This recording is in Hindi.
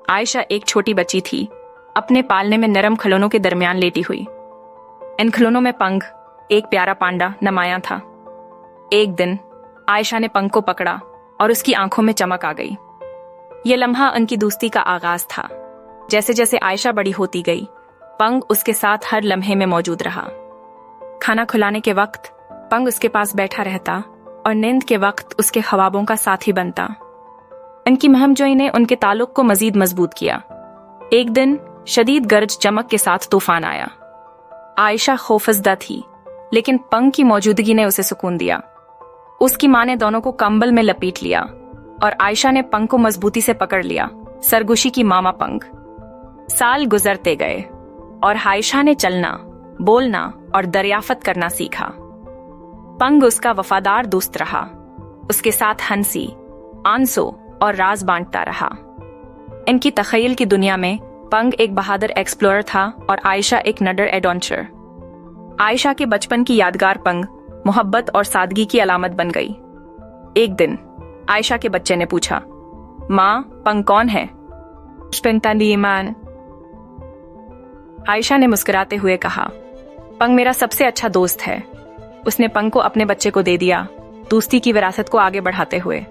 आयशा एक छोटी बच्ची थी, अपने पालने में नरम खिलौनों के दरमियान लेटी हुई। इन खिलौनों में पंग, एक प्यारा पांडा, नुमायां था। एक दिन आयशा ने पंग को पकड़ा और उसकी आंखों में चमक आ गई। यह लम्हा उनकी दोस्ती का आगाज था। जैसे जैसे आयशा बड़ी होती गई, पंग उसके साथ हर लम्हे में मौजूद रहा। खाना खिलाने के वक्त पंग उसके पास बैठा रहता और नींद के वक्त उसके ख्वाबों का साथी बनता। इनकी महमजोई ने उनके ताल्लुक को मजीद मजबूत किया। एक दिन शदीद गर्ज चमक के साथ तूफान आया। आयशा खौफजदा थी, लेकिन पंग की मौजूदगी ने उसे सुकून दिया। उसकी माँ ने दोनों को कंबल में लपेट लिया और आयशा ने पंग को मजबूती से पकड़ लिया, सरगोशी की मामा पंग। साल गुजरते गए और आयशा ने चलना, बोलना और दरियाफत करना सीखा। पंग उसका वफादार दोस्त रहा, उसके साथ हंसी, आंसो और राज बांटता रहा। इनकी तखयल की दुनिया में पंग एक बहादुर एक्सप्लोरर था और आयशा एक नडर एडवेंचर। आयशा के बचपन की यादगार पंग मोहब्बत और सादगी की अलामत बन गई। एक दिन आयशा के बच्चे ने पूछा, माँ, पंग कौन है? आयशा ने मुस्कुराते हुए कहा, पंग मेरा सबसे अच्छा दोस्त है। उसने पंग को अपने बच्चे को दे दिया, दोस्ती की विरासत को आगे बढ़ाते हुए।